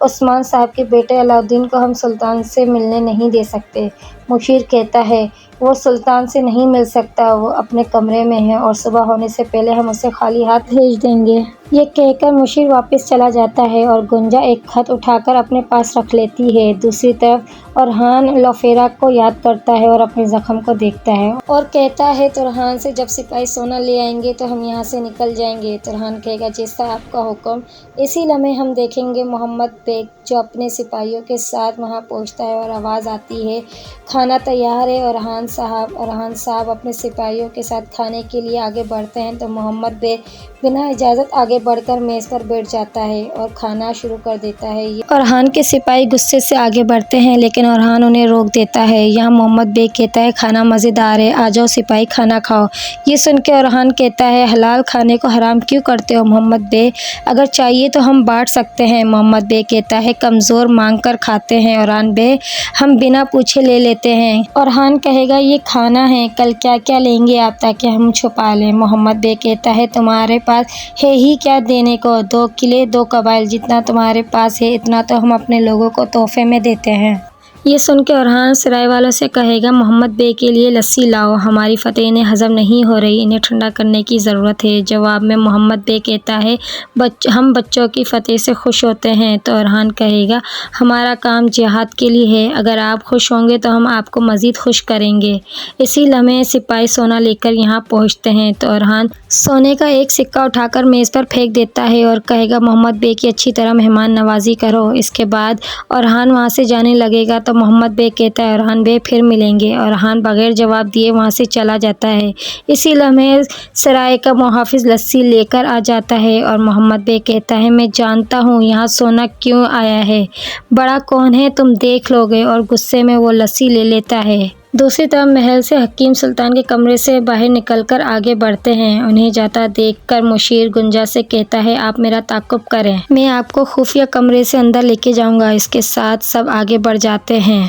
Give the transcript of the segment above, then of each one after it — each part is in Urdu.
عثمان صاحب کے بیٹے علاؤدین کو ہم سلطان سے ملنے نہیں دے سکتے۔ مشیر کہتا ہے وہ سلطان سے نہیں مل سکتا، وہ اپنے کمرے میں ہے اور صبح ہونے سے پہلے ہم اسے خالی ہاتھ بھیج دیں گے۔ یہ کہہ کر مشیر واپس چلا جاتا ہے اور گنجا ایک خط اٹھا کر اپنے پاس رکھ لیتی ہے۔ دوسری طرف ارحان لوفیرا کو یاد کرتا ہے اور اپنے زخم کو دیکھتا ہے اور کہتا ہے ترحان سے جب سپاہی سونا لے آئیں گے تو ہم یہاں سے نکل جائیں گے۔ ترحان کہے گا جیسا آپ کا حکم۔ اسی لمحے ہم دیکھیں گے محمد بیگ جو اپنے سپاہیوں کے ساتھ وہاں پہنچتا ہے اور آواز آتی ہے کھانا تیار ہے۔ ارحان صاحب اپنے سپاہیوں کے ساتھ کھانے کے لیے آگے بڑھتے ہیں تو محمد بیگ بنا اجازت آگے بڑھ کر میز پر بیٹھ جاتا ہے اور کھانا شروع کر دیتا ہے۔ ارحان کے سپاہی غصے سے آگے بڑھتے ہیں لیکن ارحان انہیں روک دیتا ہے۔ یہاں محمد بیگ کہتا ہے کھانا مزیدار ہے، آ جاؤ سپاہی کھانا کھاؤ۔ یہ سن کے ارحان کہتا ہے حلال کھانے کو حرام کیوں کرتے ہو محمد بیگ، اگر چاہیے تو ہم بانٹ سکتے ہیں۔ محمد بیگ کہتا ہے کمزور مانگ کر کھاتے ہیں ارحان بیگ، ہم بنا پوچھے لے لیتے ہیں۔ ارحان کہے گا یہ کھانا ہے، کل کیا کیا لیں گے آپ تاکہ ہم چھپا لیں۔ محمد بیگ کہتا ہے تمہارے پاس ہے ہی کیا دینے کو، 2 قلعے 2 قبائل، جتنا تمہارے پاس ہے اتنا تو ہم اپنے لوگوں کو تحفے میں دیتے ہیں۔ یہ سن کے ارحان سرائے والوں سے کہے گا محمد بیگ کے لیے لسی لاؤ، ہماری فتح انہیں ہضم نہیں ہو رہی، انہیں ٹھنڈا کرنے کی ضرورت ہے۔ جواب میں محمد بیگ کہتا ہے ہم بچوں کی فتح سے خوش ہوتے ہیں۔ تو ارحان کہے گا ہمارا کام جہاد کے لیے ہے، اگر آپ خوش ہوں گے تو ہم آپ کو مزید خوش کریں گے۔ اسی لمحے سپاہی سونا لے کر یہاں پہنچتے ہیں تو ارحان سونے کا ایک سکہ اٹھا کر میز پر پھینک دیتا ہے اور کہے گا محمد بیگ کی اچھی طرح مہمان نوازی کرو۔ اس کے بعد ارحان وہاں سے جانے لگے گا تو محمد بیگ کہتا ہے ارحان بیگ پھر ملیں گے۔ ارحان بغیر جواب دیے وہاں سے چلا جاتا ہے۔ اسی لمحے سرائے کا محافظ لسی لے کر آ جاتا ہے اور محمد بیگ کہتا ہے میں جانتا ہوں یہاں سونا کیوں آیا ہے، بڑا کون ہے تم دیکھ لو گے، اور غصے میں وہ لسی لے لیتا ہے۔ دوسری طرف محل سے حکیم سلطان کے کمرے سے باہر نکل کر آگے بڑھتے ہیں۔ انہیں جاتا دیکھ کر مشیر گنجا سے کہتا ہے آپ میرا تعاقب کریں، میں آپ کو خفیہ کمرے سے اندر لے کے جاؤں گا۔ اس کے ساتھ سب آگے بڑھ جاتے ہیں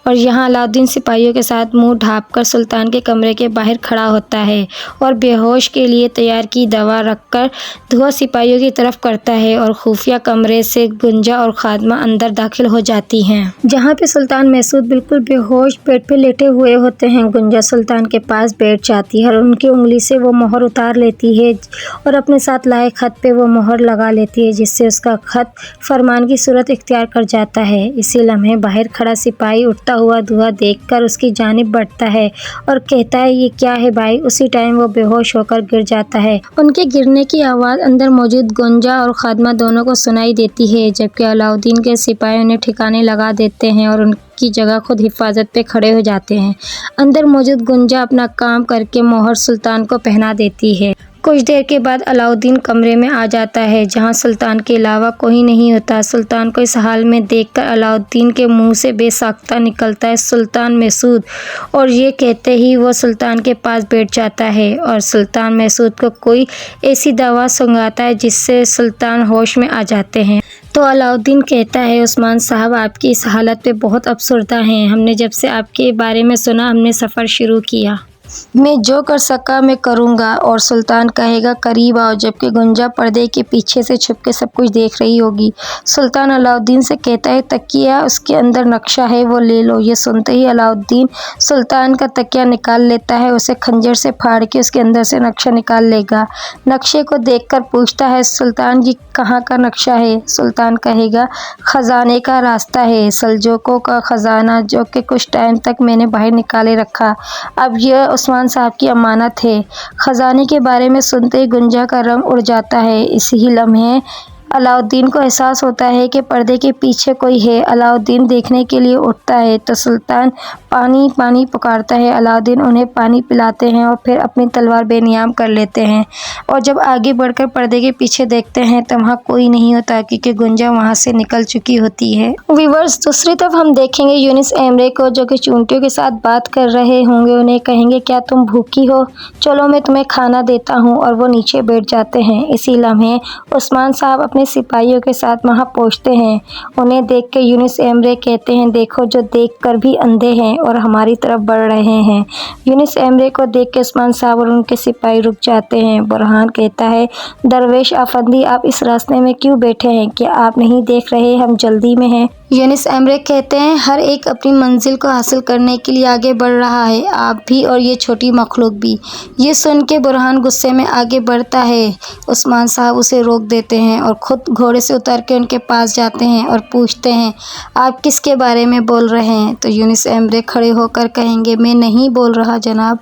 اور یہاں علاؤدین سپاہیوں کے ساتھ منہ ڈھانپ کر سلطان کے کمرے کے باہر کھڑا ہوتا ہے اور بے ہوش کے لیے تیار کی دوا رکھ کر دھواں سپاہیوں کی طرف کرتا ہے اور خفیہ کمرے سے گنجا اور خادمہ اندر داخل ہو جاتی ہیں، جہاں پہ سلطان مسعود بالکل بے ہوش بیڈ پہ لیٹے ہوئے ہوتے ہیں۔ گنجا سلطان کے پاس بیٹھ جاتی ہے اور ان کی انگلی سے وہ مہر اتار لیتی ہے اور اپنے ساتھ لائے خط پہ وہ مہر لگا لیتی ہے، جس سے اس کا خط فرمان کی صورت اختیار کر جاتا ہے۔ اسی لمحے باہر کھڑا سپاہی اٹھتا ہوا دھواں دیکھ کر اس کی جانب بڑھتا ہے اور کہتا ہے یہ کیا ہے بھائی؟ اسی ٹائم وہ بے ہوش ہو کر گر جاتا ہے۔ ان کے گرنے کی آواز اندر موجود گنجا اور خادمہ دونوں کو سنائی دیتی ہے، جبکہ علاؤدین کے سپاہی انہیں ٹھکانے لگا دیتے ہیں اور ان کی جگہ خود حفاظت پہ کھڑے ہو جاتے ہیں۔ اندر موجود گنجا اپنا کام کر کے مہر سلطان کو پہنا دیتی ہے۔ کچھ دیر کے بعد علاؤدین کمرے میں آ جاتا ہے جہاں سلطان کے علاوہ کوئی نہیں ہوتا۔ سلطان کو اس حال میں دیکھ کر علاؤدین کے منہ سے بے ساختہ نکلتا ہے سلطان مسعود، اور یہ کہتے ہی وہ سلطان کے پاس بیٹھ جاتا ہے اور سلطان مسعود کو کوئی ایسی دوا سنگھاتا ہے جس سے سلطان ہوش میں آ جاتے ہیں۔ تو علاؤدین کہتا ہے عثمان صاحب آپ کی اس حالت پہ بہت افسردہ ہیں، ہم نے جب سے آپ کے بارے میں سنا ہم نے سفر شروع کیا، میں جو کر سکا میں کروں گا۔ اور سلطان کہے گا قریب آؤ، جبکہ گنجا پردے کے پیچھے سے چھپ کے سب کچھ دیکھ رہی ہوگی۔ سلطان علاؤدین سے کہتا ہے تکیہ اس کے اندر نقشہ ہے وہ لے لو۔ یہ سنتے ہی علاؤدین سلطان کا تکیہ نکال لیتا ہے، اسے خنجر سے پھاڑ کے اس کے اندر سے نقشہ نکال لے گا۔ نقشے کو دیکھ کر پوچھتا ہے سلطان یہ کہاں کا نقشہ ہے؟ سلطان کہے گا خزانے کا راستہ ہے، سلجوقوں کا خزانہ جو کہ کچھ ٹائم تک میں نے باہر نکالے رکھا، اب یہ عثمان صاحب کی امانت ہے۔ خزانے کے بارے میں سنتے ہی گنجا کا رنگ اڑ جاتا ہے۔ اسی لمحے علاؤدین کو احساس ہوتا ہے کہ پردے کے پیچھے کوئی ہے۔ علاؤدین دیکھنے کے لیے اٹھتا ہے تو سلطان پانی پانی پکارتا ہے۔ علاؤدین انہیں پانی پلاتے ہیں اور پھر اپنی تلوار بے نیام کر لیتے ہیں، اور جب آگے بڑھ کر پردے کے پیچھے دیکھتے ہیں تو وہاں کوئی نہیں ہوتا کیونکہ گنجا وہاں سے نکل چکی ہوتی ہے۔ ویورز دوسری طرف ہم دیکھیں گے یونس ایمرے کو جو کہ چونٹیوں کے ساتھ بات کر رہے ہوں گے، انہیں کہیں گے کیا تم بھوکی ہو؟ چلو میں تمہیں کھانا دیتا ہوں، اور وہ نیچے بیٹھ جاتے ہیں۔ اسی لمحے عثمان صاحب اپنی اپنے سپاہیوں کے ساتھ وہاں پہنچتے ہیں۔ انہیں دیکھ کے یونس ایمرے کہتے ہیں، دیکھو جو دیکھ کر بھی اندھے ہیں اور ہماری طرف بڑھ رہے ہیں۔ یونس ایمرے کو دیکھ کے عثمان صاحب اور ان کے سپاہی رک جاتے ہیں۔ برہان کہتا ہے، درویش افندی آپ اس راستے میں کیوں بیٹھے ہیں؟ کیا آپ نہیں دیکھ رہے ہم جلدی میں ہیں؟ یونس ایمرے کہتے ہیں، ہر ایک اپنی منزل کو حاصل کرنے کے لیے آگے بڑھ رہا ہے، آپ بھی اور یہ چھوٹی مخلوق بھی۔ یہ سن کے برہان غصے میں آگے بڑھتا ہے۔ عثمان صاحب اسے روک دیتے ہیں اور خود گھوڑے سے اتر کے ان کے پاس جاتے ہیں اور پوچھتے ہیں، آپ کس کے بارے میں بول رہے ہیں؟ تو یونس ایمرے کھڑے ہو کر کہیں گے، میں نہیں بول رہا جناب،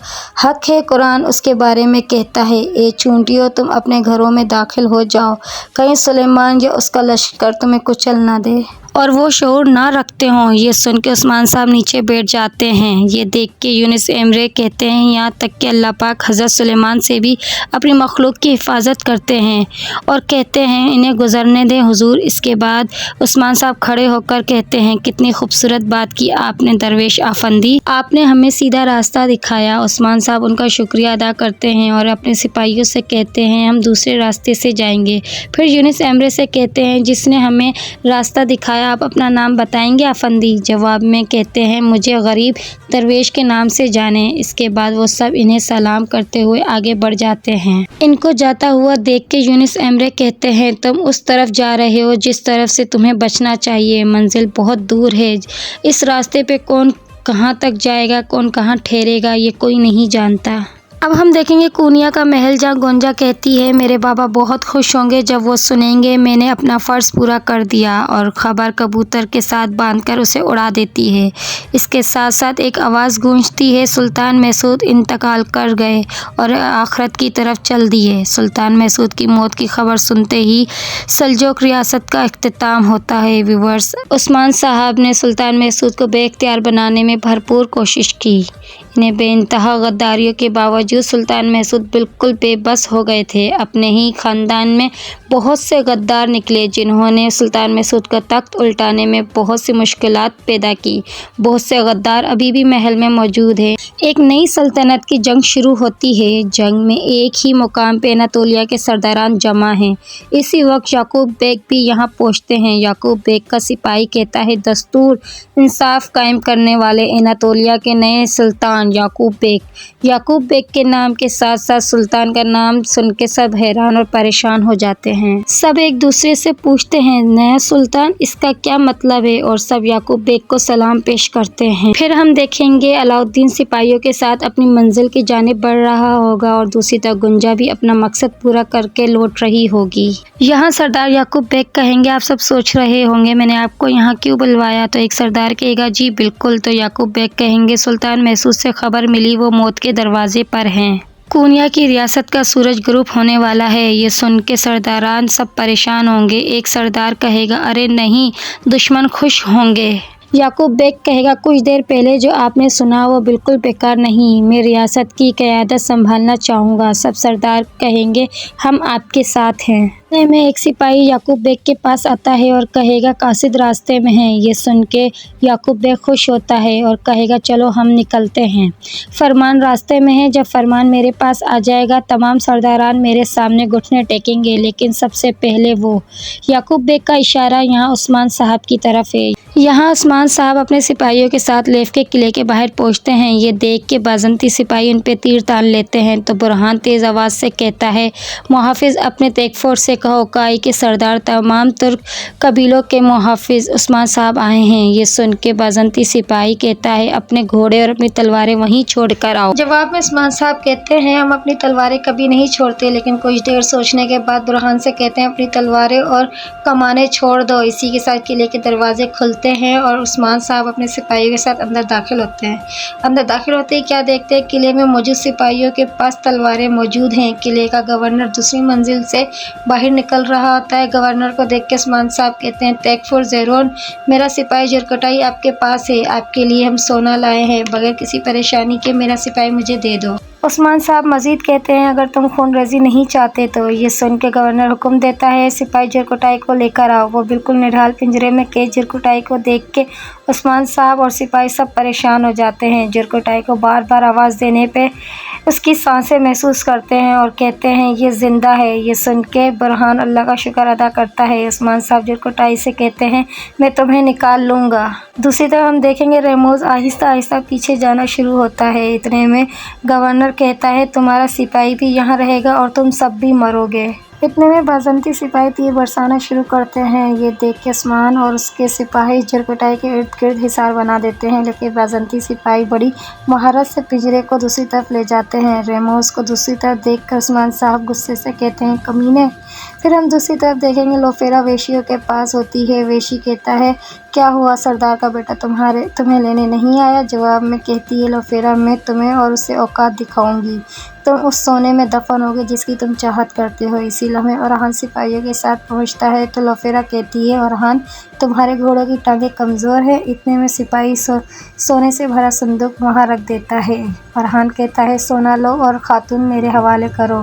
حق ہے، قرآن اس کے بارے میں کہتا ہے، اے چونٹیوں تم اپنے گھروں میں داخل ہو جاؤ، کہیں سلیمان یا اس کا لشکر تمہیں کچل نہ دے اور وہ شعور نہ رکھتے ہوں۔ یہ سن کے عثمان صاحب نیچے بیٹھ جاتے ہیں۔ یہ دیکھ کے یونس ایمرے کہتے ہیں، یہاں تک کہ اللہ پاک حضرت سلیمان سے بھی اپنی مخلوق کی حفاظت کرتے ہیں اور کہتے ہیں انہیں گزرنے دیں حضور۔ اس کے بعد عثمان صاحب کھڑے ہو کر کہتے ہیں، کتنی خوبصورت بات کی آپ نے درویش افندی، آپ نے ہمیں سیدھا راستہ دکھایا۔ عثمان صاحب ان کا شکریہ ادا کرتے ہیں اور اپنے سپاہیوں سے کہتے ہیں، ہم دوسرے راستے سے جائیں گے۔ پھر یونس ایمرے سے کہتے ہیں، جس نے ہمیں راستہ دکھایا آپ اپنا نام بتائیں گے افندی؟ جواب میں کہتے ہیں، مجھے غریب درویش کے نام سے جانیں۔ اس کے بعد وہ سب انہیں سلام کرتے ہوئے آگے بڑھ جاتے ہیں۔ ان کو جاتا ہوا دیکھ کے یونس ایمرے کہتے ہیں، تم اس طرف جا رہے ہو جس طرف سے تمہیں بچنا چاہیے، منزل بہت دور ہے، اس راستے پہ کون کہاں تک جائے گا، کون کہاں ٹھہرے گا، یہ کوئی نہیں جانتا۔ اب ہم دیکھیں گے کونیا کا محل، جہاں گونجا کہتی ہے، میرے بابا بہت خوش ہوں گے جب وہ سنیں گے میں نے اپنا فرض پورا کر دیا، اور خبر کبوتر کے ساتھ باندھ کر اسے اڑا دیتی ہے۔ اس کے ساتھ ساتھ ایک آواز گونجتی ہے، سلطان مسعود انتقال کر گئے اور آخرت کی طرف چل دیے۔ سلطان مسعود کی موت کی خبر سنتے ہی سلجوق ریاست کا اختتام ہوتا ہے۔ ویورز، عثمان صاحب نے سلطان مسعود کو بے اختیار بنانے میں بھرپور کوشش کی۔ انہیں بے انتہا غداریوں کے باوجود سلطان مسعود بالکل بے بس ہو گئے تھے۔ اپنے ہی خاندان میں بہت سے غدار نکلے جنہوں نے سلطان مسعود کا تخت الٹانے میں بہت سی مشکلات پیدا کی۔ بہت سے غدار ابھی بھی محل میں موجود ہیں۔ ایک نئی سلطنت کی جنگ شروع ہوتی ہے۔ جنگ میں ایک ہی مقام پہ اناطولیہ کے سرداران جمع ہیں۔ اسی وقت یعقوب بیگ بھی یہاں پہنچتے ہیں۔ یعقوب بیگ کا سپاہی کہتا ہے، دستور انصاف قائم کرنے والے اناطولیہ کے نئے سلطان یعقوب بیگ۔ یعقوب بیگ کے نام کے ساتھ ساتھ سلطان کا نام سن کے سب حیران اور پریشان ہو جاتے ہیں۔ سب ایک دوسرے سے پوچھتے ہیں، نیا سلطان، اس کا کیا مطلب ہے؟ اور سب یعقوب بیگ کو سلام پیش کرتے ہیں۔ پھر ہم دیکھیں گے علاؤالدین سپاہیوں کے ساتھ اپنی منزل کی جانب بڑھ رہا ہوگا اور دوسری طرف گنجا بھی اپنا مقصد پورا کر کے لوٹ رہی ہوگی۔ یہاں سردار یعقوب بیگ کہیں گے، آپ سب سوچ رہے ہوں گے میں نے آپ کو یہاں کیوں بلوایا؟ تو ایک سردار کہے گا، جی بالکل۔ تو یعقوب بیگ کہیں گے، سلطان مسعود سے خبر ملی، وہ موت کے دروازے پر ہیں۔ کونیا کی ریاست کا سورج غروب ہونے والا ہے۔ یہ سن کے سرداران سب پریشان ہوں گے۔ ایک سردار کہے گا، ارے نہیں، دشمن خوش ہوں گے۔ یعقوب بیگ کہے گا، کچھ دیر پہلے جو آپ نے سنا وہ بالکل بیکار نہیں، میں ریاست کی قیادت سنبھالنا چاہوں گا۔ سب سردار کہیں گے، ہم آپ کے ساتھ ہیں۔ اتنے میں ایک سپاہی یعقوب بیگ کے پاس آتا ہے اور کہے گا، قاصد راستے میں ہیں۔ یہ سن کے یعقوب بیگ خوش ہوتا ہے اور کہے گا، چلو ہم نکلتے ہیں۔ فرمان راستے میں ہے، جب فرمان میرے پاس آ جائے گا تمام سرداران میرے سامنے گھٹنے ٹیکیں گے، لیکن سب سے پہلے وہ۔ یعقوب بیگ کا اشارہ یہاں عثمان صاحب کی طرف ہے۔ یہاں عثمان صاحب اپنے سپاہیوں کے ساتھ لیف کے قلعے کے باہر پہنچتے ہیں۔ یہ دیکھ کے بازنطی سپاہی ان پہ تیر تان لیتے ہیں تو برہان تیز آواز سے کہتا ہے، محافظ اپنے تیک فورس سے کہو، کائی کے سردار تمام ترک قبیلوں کے محافظ عثمان صاحب آئے ہیں۔ یہ سن کے بازنطی سپاہی کہتا ہے، اپنے گھوڑے اور اپنی تلواریں وہیں چھوڑ کر آؤ۔ جواب میں عثمان صاحب کہتے ہیں، ہم اپنی تلواریں کبھی نہیں چھوڑتے۔ لیکن کچھ دیر سوچنے کے بعد برہان سے کہتے ہیں، اپنی تلواریں اور کمانیں چھوڑ دو۔ اسی کے ساتھ قلعے کے دروازے کھلتے ہیں اور عثمان صاحب اپنے سپاہیوں کے ساتھ اندر داخل ہوتے ہیں۔ اندر داخل ہوتے ہی کیا دیکھتے ہیں، قلعے میں موجود سپاہیوں کے پاس تلواریں موجود ہیں۔ قلعے کا گورنر دوسری منزل سے باہر نکل رہا ہوتا ہے۔ گورنر کو دیکھ کے عثمان صاحب کہتے ہیں، تیک فور زیرون، میرا سپاہی جرکٹائی آپ کے پاس ہے، آپ کے لیے ہم سونا لائے ہیں، بغیر کسی پریشانی کے میرا سپاہی مجھے دے دو۔ عثمان صاحب مزید کہتے ہیں اگر تم خون ریزی نہیں چاہتے تو یہ سن کے گورنر حکم دیتا ہے سپاہی جرکوٹائی کو لے کر آؤ۔ وہ بالکل نڈھال پنجرے میں قید جرکوٹائی کو دیکھ کے عثمان صاحب اور سپاہی سب پریشان ہو جاتے ہیں۔ جرکوٹائی کو بار بار آواز دینے پہ اس کی سانسیں محسوس کرتے ہیں اور کہتے ہیں یہ زندہ ہے۔ یہ سن کے برہان اللہ کا شکر ادا کرتا ہے۔ عثمان صاحب جرکوٹائی سے کہتے ہیں میں تمہیں نکال لوں گا۔ دوسری طرف ہم دیکھیں گے ریموز آہستہ آہستہ پیچھے جانا شروع ہوتا ہے۔ اتنے میں گورنر کہتا ہے تمہارا سپاہی بھی یہاں رہے گا اور تم سب بھی مرو گے۔ اتنے میں بازنطی سپاہی تیر برسانا شروع کرتے ہیں۔ یہ دیکھ کے عثمان اور اس کے سپاہی جرکوٹائی کے ارد گرد حصار بنا دیتے ہیں، لیکن بازنطی سپاہی بڑی مہارت سے پنجرے کو دوسری طرف لے جاتے ہیں۔ ریموز کو دوسری طرف دیکھ کر عثمان صاحب غصے سے کہتے ہیں کمینے۔ پھر ہم دوسری طرف دیکھیں گے لوفیرا ویشیوں کے پاس ہوتی ہے۔ ویشی کہتا ہے کیا ہوا سردار کا بیٹا تمہیں لینے نہیں آیا؟ جواب میں کہتی ہے لوفیرا میں تمہیں اور اسے اوقات دکھاؤں گی، تم اس سونے میں دفن ہوگے جس کی تم چاہت کرتے ہو۔ اسی لمحے اورہان سپاہیوں کے ساتھ پہنچتا ہے تو لوفیرا کہتی ہے اورہان تمہارے گھوڑوں کی ٹانگیں کمزور ہیں۔ اتنے میں سپاہی سونے سے بھرا صندوق وہاں رکھ دیتا ہے۔ اورہان کہتا ہے سونا لو اور خاتون میرے حوالے کرو۔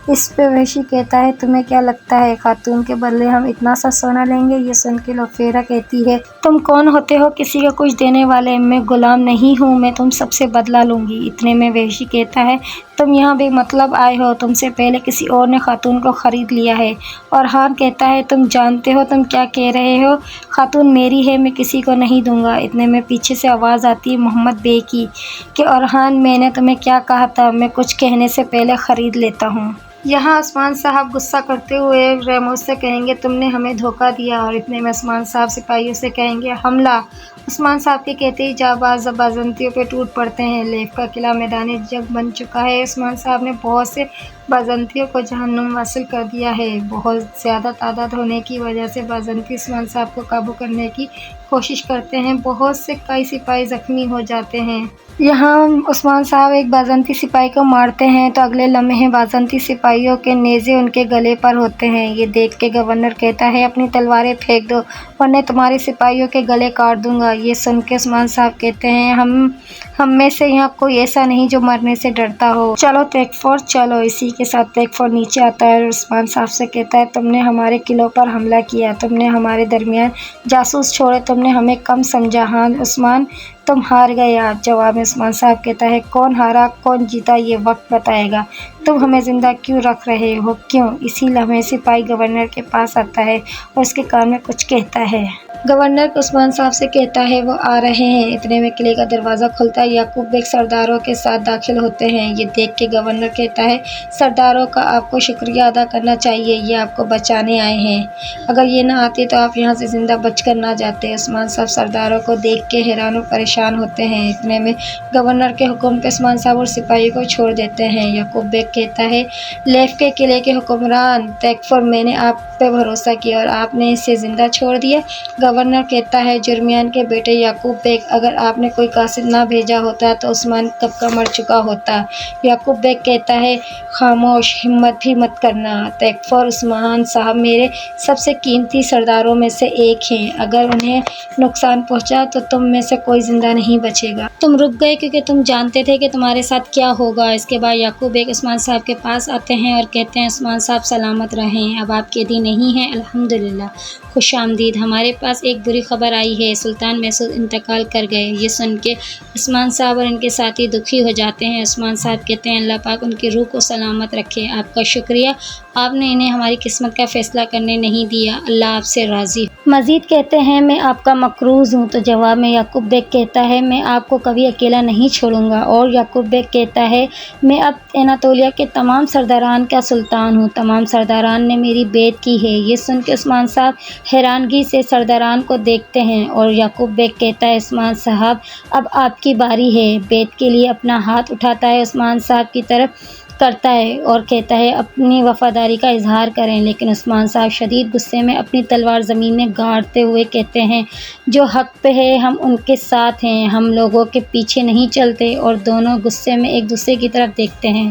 اس پہ وحشی کہتا ہے تمہیں کیا لگتا ہے خاتون کے بدلے ہم اتنا سا سونا لیں گے؟ یہ سن کے لوفیرا کہتی ہے تم کون ہوتے ہو کسی کا کچھ دینے والے؟ میں غلام نہیں ہوں، میں تم سب سے بدلہ لوں گی۔ اتنے میں وحشی کہتا ہے تم یہاں بے مطلب آئے ہو، تم سے پہلے کسی اور نے خاتون کو خرید لیا ہے۔ اورہان کہتا ہے تم جانتے ہو تم کیا کہہ رہے ہو؟ خاتون میری ہے، میں کسی کو نہیں دوں گا۔ اتنے میں پیچھے سے آواز آتی ہے محمد بے کی کہ اورہان میں نے تمہیں کیا کہا تھا، میں کچھ کہنے سے پہلے خرید لیتا ہوں۔ یہاں عثمان صاحب غصہ کرتے ہوئے ریموز سے کہیں گے تم نے ہمیں دھوکہ دیا، اور اتنے میں عثمان صاحب سپاہیوں سے کہیں گے حملہ۔ عثمان صاحب کے کہتے ہی جانباز بازنطیوں پہ ٹوٹ پڑتے ہیں۔ لیف کا قلعہ میدان جنگ بن چکا ہے۔ عثمان صاحب نے بہت سے بازنطیوں کو جہنم حاصل کر دیا ہے۔ بہت زیادہ تعداد ہونے کی وجہ سے بازنطی عثمان صاحب کو قابو کرنے کی کوشش کرتے ہیں، بہت سے کئی سپاہی زخمی ہو جاتے ہیں۔ یہاں عثمان صاحب ایک بازنطی سپاہی کو مارتے ہیں تو اگلے لمحے بازنطی سپاہیوں کے نیزے ان کے گلے پر ہوتے ہیں۔ یہ دیکھ کے گورنر کہتا ہے اپنی تلواریں پھینک دو ورنہ تمہارے سپاہیوں کے گلے کاٹ دوں گا۔ یہ سن کے عثمان صاحب کہتے ہیں ہم میں سے یہاں کوئی ایسا نہیں جو مرنے سے ڈرتا ہو، چلو ٹیک فور چلو۔ اسی کے ساتھ ٹیک فور نیچے آتا ہے اور عثمان صاحب سے کہتا ہے تم نے ہمارے قلعوں پر حملہ کیا، تم نے ہمارے درمیان جاسوس چھوڑے، تم نے ہمیں کم سمجھا۔ ہاں عثمان تم ہار گئے آج۔ جواب میں عثمان صاحب کہتا ہے کون ہارا کون جیتا یہ وقت بتائے گا، تم ہمیں زندہ کیوں رکھ رہے ہو کیوں؟ اسی لمحے سپاہی گورنر کے پاس آتا ہے اور اس کے کان میں کچھ کہتا ہے۔ گورنر عثمان صاحب سے کہتا ہے وہ آ رہے ہیں۔ اتنے میں قلعے کا دروازہ کھلتا ہے، یعقوب بیگ سرداروں کے ساتھ داخل ہوتے ہیں۔ یہ دیکھ کے گورنر کہتا ہے سرداروں کا آپ کو شکریہ ادا کرنا چاہیے، یہ آپ کو بچانے آئے ہیں، اگر یہ نہ آتے تو آپ یہاں سے زندہ بچ کر نہ جاتے۔ عثمان صاحب سرداروں کو دیکھ کے حیران و پریشان ہوتے ہیں۔ اتنے میں گورنر کے حکم پہ عثمان صاحب اور سپاہیوں کو چھوڑ دیتے ہیں۔ یعقوب بیگ کہتا ہے لیف کے قلعے کے حکمران ٹیک فور میں نے آپ پہ بھروسہ کیا اور آپ نے اسے زندہ چھوڑ دیا۔ گورنر کہتا ہے جرمیان کے بیٹے یعقوب بیگ اگر آپ نے کوئی قاصد نہ بھیجا ہوتا تو عثمان کب کا مر چکا ہوتا۔ یعقوب بیگ کہتا ہے خاموش، ہمت بھی مت کرنا، ٹیک فور عثمان صاحب میرے سب سے قیمتی سرداروں میں سے ایک ہیں، اگر انہیں نقصان پہنچا تو تم میں سے کوئی زندہ نہیں بچے گا۔ تم رک گئے کیونکہ تم جانتے تھے کہ تمہارے ساتھ کیا ہوگا۔ اس کے بعد یعقوب بیگ عثمان صاحب کے پاس آتے ہیں اور کہتے ہیں عثمان صاحب سلامت رہیں، اب آپ قیدی نہیں ہیں، الحمدللہ، خوش آمدید۔ ہمارے پاس ایک بری خبر آئی ہے، سلطان مسعود انتقال کر گئے۔ یہ سن کے عثمان صاحب اور ان کے ساتھی دکھی ہو جاتے ہیں۔ عثمان صاحب کہتے ہیں اللہ پاک ان کی روح کو سلامت رکھے، آپ کا شکریہ، آپ نے انہیں ہماری قسمت کا فیصلہ کرنے نہیں دیا، اللہ آپ سے راضی ہو۔ مزید کہتے ہیں میں آپ کا مقروض ہوں۔ تو جواب میں یعقوب بیگ کہتا ہے میں آپ کو کبھی اکیلا نہیں چھوڑوں گا۔ اور یعقوب بیگ کہتا ہے میں اب اناطولیہ کے تمام سرداران کا سلطان ہوں، تمام سرداران نے میری بیعت کی ہے۔ یہ سن کے عثمان صاحب حیرانگی سے سرداران کو دیکھتے ہیں اور یعقوب بیگ کہتا ہے عثمان صاحب اب آپ کی باری ہے۔ بیعت کے لیے اپنا ہاتھ اٹھاتا ہے، عثمان صاحب کی طرف کرتا ہے اور کہتا ہے اپنی وفاداری کا اظہار کریں، لیکن عثمان صاحب شدید غصے میں اپنی تلوار زمین میں گاڑتے ہوئے کہتے ہیں جو حق پہ ہے ہم ان کے ساتھ ہیں، ہم لوگوں کے پیچھے نہیں چلتے، اور دونوں غصے میں ایک دوسرے کی طرف دیکھتے ہیں۔